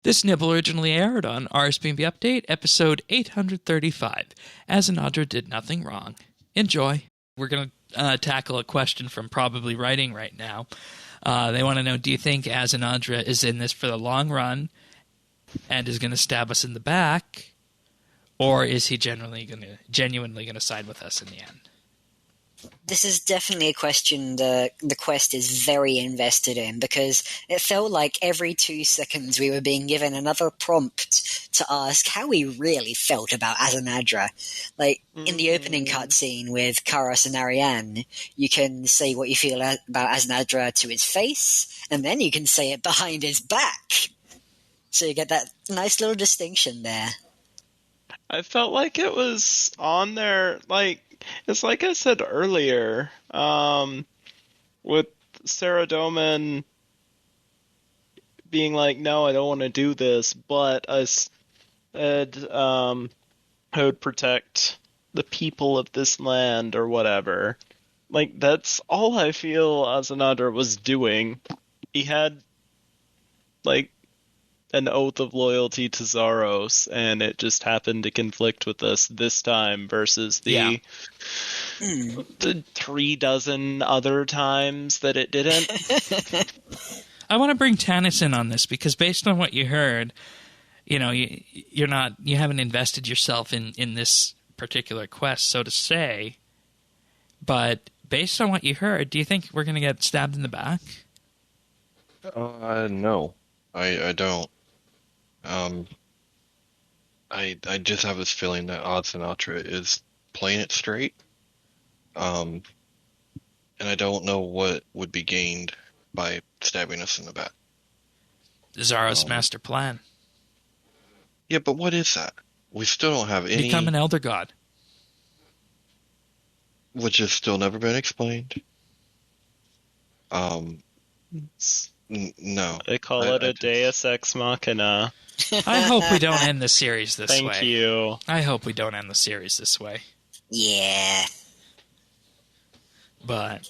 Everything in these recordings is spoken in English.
This nibble originally aired on RSBANDB Update, episode 835. Azzanadra did nothing wrong. Enjoy. We're going to tackle a question from Probably Writing right now. They want to know, do you think Azzanadra is in this for the long run and is going to stab us in the back? Or is he genuinely going to side with us in the end? This is definitely a question the quest is very invested in, because it felt like every 2 seconds we were being given another prompt to ask how we really felt about Azzanadra. Like, in the opening cutscene with Karas and Ariane, you can say what you feel about Azzanadra to his face, and then you can say it behind his back. So you get that nice little distinction there. I felt like it was on there, like, it's like I said earlier, with Sarah Doman being like, no, I don't want to do this, but I said I would protect the people of this land or whatever. Like, that's all I feel Azzanadra was doing. He had, like, an oath of loyalty to Zaros, and it just happened to conflict with us this time versus the 36 other times that it didn't. I want to bring Tanis in on this, because based on what you heard, you know, you haven't invested yourself in this particular quest, so to say. But based on what you heard, do you think we're going to get stabbed in the back? No, I don't. I just have this feeling that Azzanadra is playing it straight. And I don't know what would be gained by stabbing us in the back. Zaros' master plan. Yeah, but what is that? We still don't have any... Become an elder god. Which has still never been explained. No. They call it a Deus Ex Machina. I hope we don't end the series this way. Thank you. I hope we don't end the series this way. Yeah. But...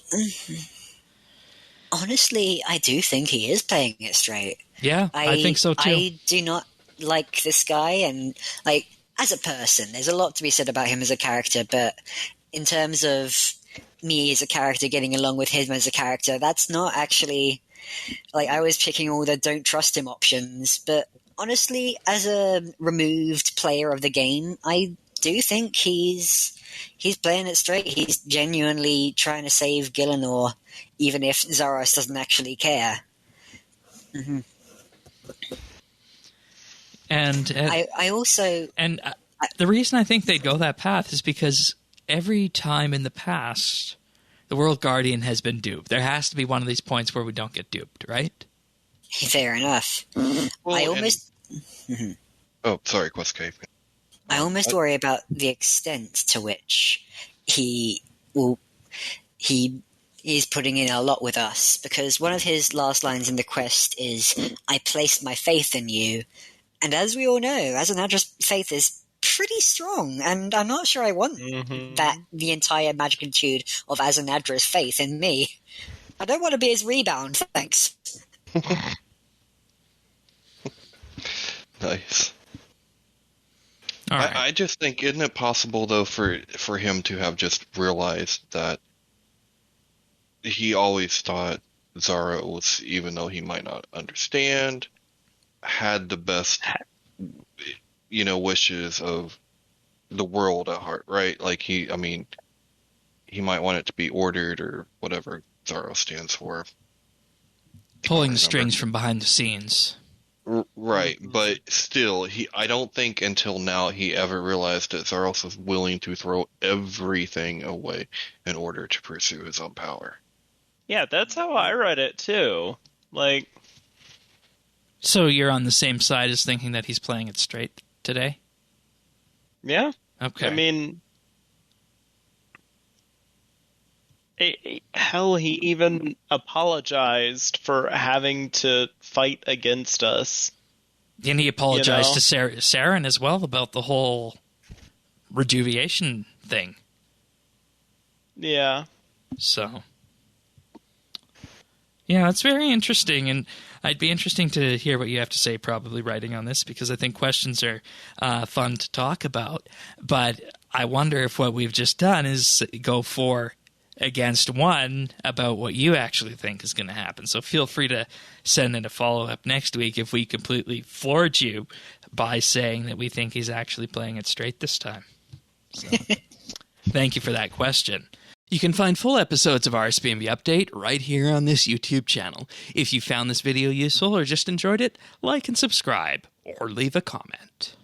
honestly, I do think he is playing it straight. Yeah, I think so too. I do not like this guy, and, like, as a person, there's a lot to be said about him as a character, but in terms of me as a character getting along with him as a character, that's not actually... like, I was picking all the don't trust him options, but honestly, as a removed player of the game, I do think he's playing it straight. He's genuinely trying to save Gielinor, even if Zaros doesn't actually care. Mm-hmm. And I also... And the reason I think they go that path is because every time in the past, the World Guardian has been duped. There has to be one of these points where we don't get duped, right? Fair enough. Well, I almost... Oh, sorry, Questcave. I almost worry about the extent to which he is putting in a lot with us, because one of his last lines in the quest is, "I placed my faith in you." And as we all know, Azzanadra's faith is pretty strong, and I'm not sure I want that the entire magnitude of Azzanadra's faith in me. I don't want to be his rebound, thanks. Nice. All right. I just think, isn't it possible, though, for him to have just realized that he always thought Zaros, even though he might not understand, had the best, wishes of the world at heart, right? Like, he might want it to be ordered or whatever Zaros stands for. Pulling the strings from behind the scenes. Right, but still, I don't think until now he ever realized that Zaros was willing to throw everything away in order to pursue his own power. Yeah, that's how I read it, too. Like... So you're on the same side as thinking that he's playing it straight today? Yeah. Okay. I mean... hell, he even apologized for having to fight against us. And he apologized to Saren as well about the whole rejuvenation thing. Yeah. So... yeah, it's very interesting. And I'd be interesting to hear what you have to say, probably writing on this, because I think questions are fun to talk about. But I wonder if what we've just done is go 4 against 1 about what you actually think is going to happen. So feel free to send in a follow-up next week if we completely floored you by saying that we think he's actually playing it straight this time. So, thank you for that question. You can find full episodes of RSBANDB Update right here on this YouTube channel. If you found this video useful or just enjoyed it, like and subscribe, or leave a comment.